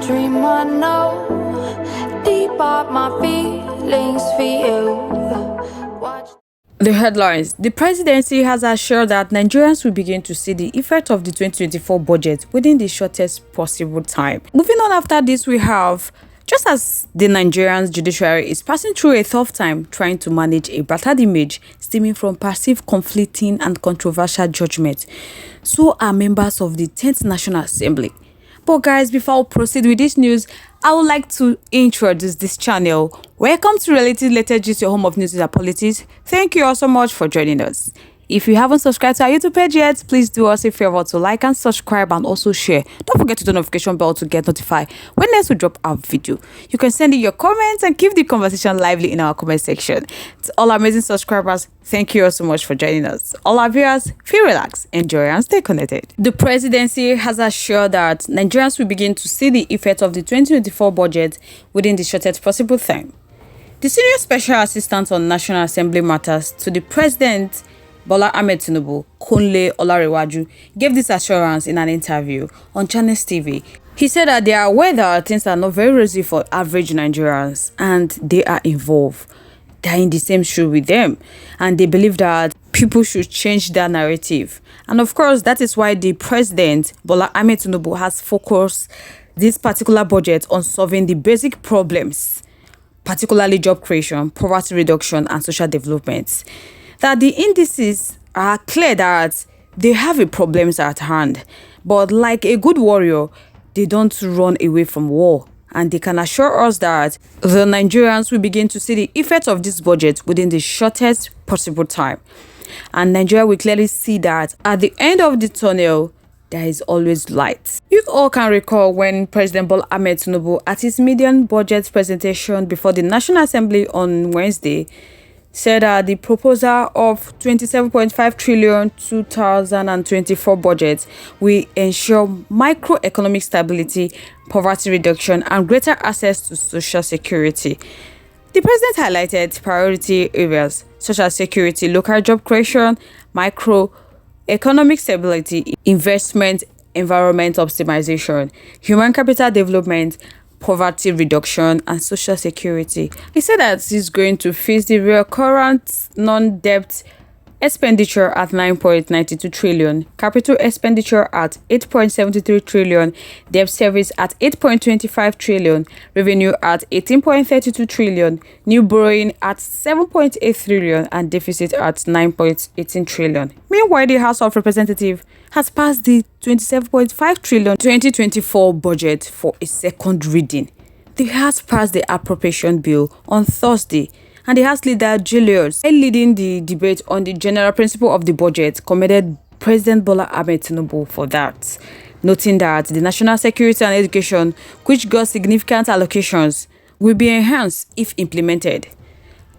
dream I know, deep up my feelings for you. Watch. The headlines. The presidency has assured that Nigerians will begin to see the effect of the 2024 budget within the shortest possible time. Moving on after this, we have, just as the Nigerian judiciary is passing through a tough time trying to manage a battered image stemming from perceived conflicting and controversial judgments, so are members of the 10th National Assembly. But guys, before we proceed with this news, I would like to introduce this channel. Welcome to Related Gist, your home of news and politics. Thank you all so much for joining us. If you haven't subscribed to our YouTube page yet, please do us a favor to like and subscribe and also share. Don't forget to the notification bell to get notified when next we drop our video. You can send in your comments and keep the conversation lively in our comment section. To all our amazing subscribers, thank you all so much for joining us. All our viewers, feel relaxed, enjoy and stay connected. The presidency has assured that Nigerians will begin to see the effect of the 2024 budget within the shortest possible time. The Senior Special Assistant on National Assembly Matters to the President, Bola Ahmed Tinubu, Kunle Olarewaju, gave this assurance in an interview on Channels TV. He said that they are aware that things are not very rosy for average Nigerians and they are involved. They are in the same shoe with them and they believe that people should change their narrative. And of course, that is why the President, Bola Ahmed Tinubu, has focused this particular budget on solving the basic problems, particularly job creation, poverty reduction, and social development. That the indices are clear that they have a problems at hand, but like a good warrior, they don't run away from war. And they can assure us that the Nigerians will begin to see the effects of this budget within the shortest possible time. And Nigeria will clearly see that at the end of the tunnel, there is always light. You all can recall when President Bola Ahmed Tinubu, at his median budget presentation before the National Assembly on Wednesday, said that the proposal of 27.5 trillion 2024 budget will ensure microeconomic stability, poverty reduction, and greater access to social security. The president highlighted priority areas such as security, local job creation, microeconomic stability, investment, environment optimization, human capital development, poverty reduction, and social security. He said that he's going to face the recurrent non-debt expenditure at 9.92 trillion, capital expenditure at 8.73 trillion, debt service at 8.25 trillion, revenue at 18.32 trillion, new borrowing at 7.8 trillion, and deficit at 9.18 trillion. Meanwhile, the House of Representatives has passed the 27.5 trillion 2024 budget for a second reading. The House passed the appropriation bill on Thursday, and the House leader Julius, leading the debate on the general principle of the budget, commended President Bola Ahmed Tinubu for that, noting that the national security and education, which got significant allocations, will be enhanced if implemented,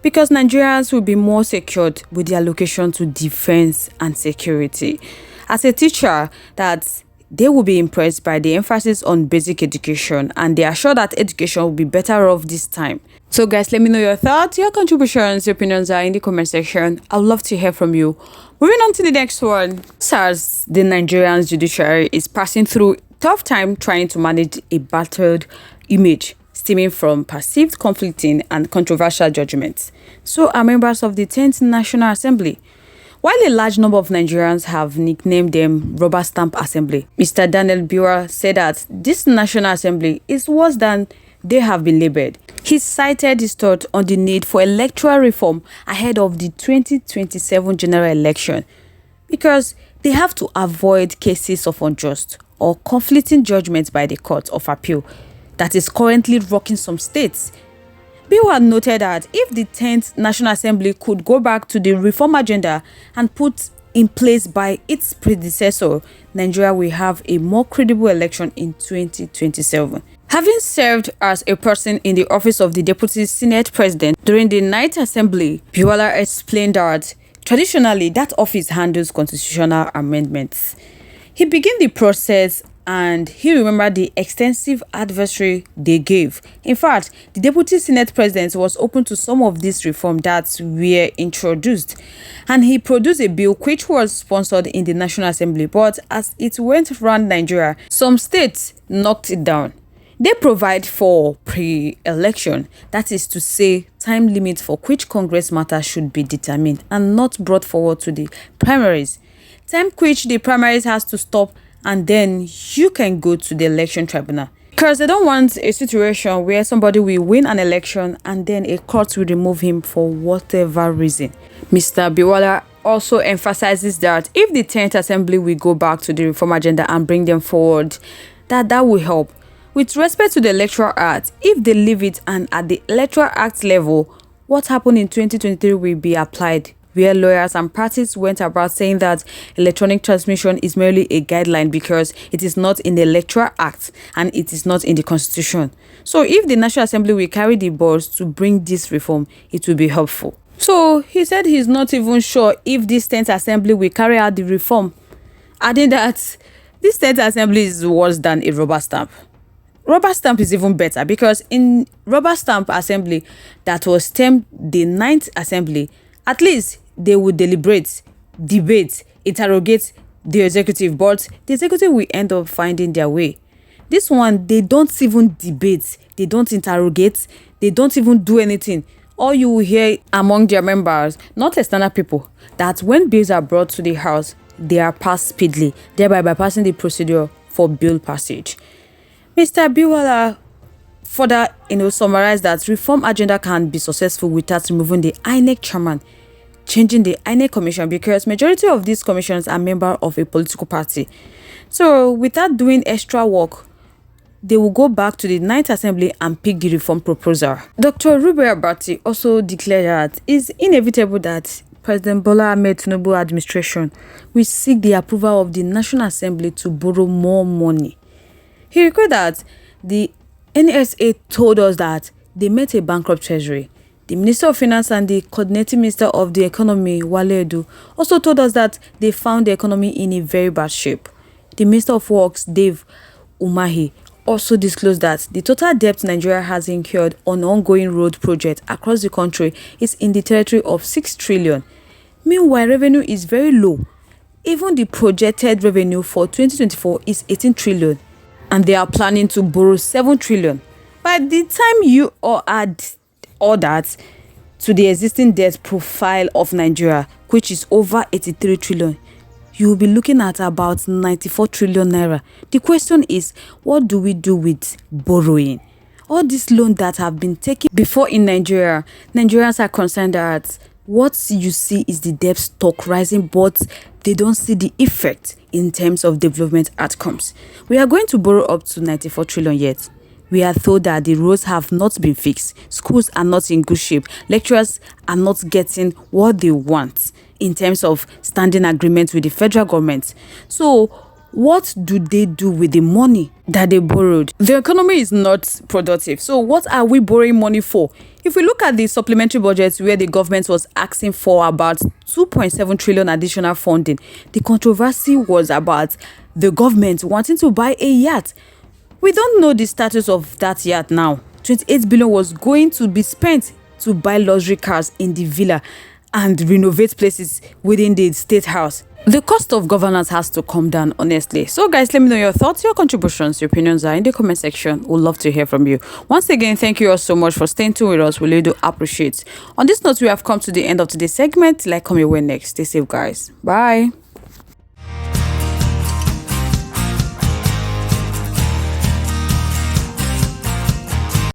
because Nigerians will be more secured with the allocation to defense and security. As a teacher, that they will be impressed by the emphasis on basic education, and they are sure that education will be better off this time. So guys, let me know your thoughts, your contributions, your opinions are in the comment section. I would love to hear from you. Moving on to the next one. SARS, the Nigerian judiciary, is passing through tough time trying to manage a battered image stemming from perceived conflicting and controversial judgments. So are members of the 10th National Assembly. While a large number of Nigerians have nicknamed them Rubber Stamp Assembly, Mr. Daniel Biwa said that this National Assembly is worse than they have been labeled. He cited his thought on the need for electoral reform ahead of the 2027 general election because they have to avoid cases of unjust or conflicting judgments by the Court of Appeal that is currently rocking some states. Biwa noted that if the 10th National Assembly could go back to the reform agenda and put in place by its predecessor, Nigeria will have a more credible election in 2027. Having served as a person in the office of the Deputy Senate President during the Ninth Assembly, Biwa explained that traditionally that office handles constitutional amendments. He began the process and he remembered the extensive advisory they gave. In fact, the Deputy Senate President was open to some of these reforms that were introduced, and he produced a bill which was sponsored in the National Assembly, but as it went around Nigeria, some states knocked it down. They provide for pre-election, that is to say, time limit for which Congress matter should be determined and not brought forward to the primaries. Time which the primaries has to stop, and then you can go to the election tribunal. Because they don't want a situation where somebody will win an election and then a court will remove him for whatever reason. Mr. Biwala also emphasizes that if the 10th Assembly will go back to the reform agenda and bring them forward, that will help. With respect to the Electoral Act, if they leave it and at the Electoral Act level, what happened in 2023 will be applied, where lawyers and parties went about saying that electronic transmission is merely a guideline because it is not in the Electoral Act and it is not in the Constitution. So if the National Assembly will carry the balls to bring this reform, it will be helpful. So he said he's not even sure if this 10th Assembly will carry out the reform, adding that this 10th Assembly is worse than a rubber stamp. Rubber stamp is even better because in rubber stamp assembly that was termed the 9th Assembly, at least they would deliberate, debate, interrogate the executive, but the executive will end up finding their way. This one, they don't even debate, they don't interrogate, they don't even do anything. All you will hear among their members, not external people, that when bills are brought to the House, they are passed speedily, thereby bypassing the procedure for bill passage. Mr. Biwala further summarized that reform agenda can be successful without removing the INEC chairman, changing the INEC commission, because majority of these commissions are members of a political party. So without doing extra work, they will go back to the 9th Assembly and pick the reform proposal. Dr. Ruben Abati also declared that it's inevitable that President Bola Ahmed Tinubu administration will seek the approval of the National Assembly to borrow more money. He recalled that the NSA told us that they met a bankrupt treasury. The Minister of Finance and the Coordinating Minister of the Economy, Wale Edu, also told us that they found the economy in a very bad shape. The Minister of Works, Dave Umahi, also disclosed that the total debt Nigeria has incurred on ongoing road projects across the country is in the territory of 6 trillion. Meanwhile, revenue is very low. Even the projected revenue for 2024 is 18 trillion. And they are planning to borrow 7 trillion. By the time you all add all that to the existing debt profile of Nigeria, which is over 83 trillion, you will be looking at about 94 trillion naira. The question is, what do we do with borrowing? All these loans that have been taken before in Nigeria, Nigerians are concerned that what you see is the debt stock rising, but they don't see the effect in terms of development outcomes. We are going to borrow up to 94 trillion yet. We are told that the roads have not been fixed. Schools are not in good shape. Lecturers are not getting what they want in terms of standing agreement with the federal government. So what do they do with the money that they borrowed? The economy is not productive. So what are we borrowing money for? If we look at the supplementary budget where the government was asking for about 2.7 trillion additional funding, the controversy was about the government wanting to buy a yacht. We don't know the status of that yacht now. 28 billion was going to be spent to buy luxury cars in the villa and renovate places within the state house. The cost of governance has to come down, honestly. So guys, let me know your thoughts, your contributions, your opinions are in the comment section. We'd love to hear from you. Once again, thank you all so much for staying tuned with us. We really do appreciate. On this note, we have come to the end of today's segment. Like, come your way next. Stay safe, guys. Bye.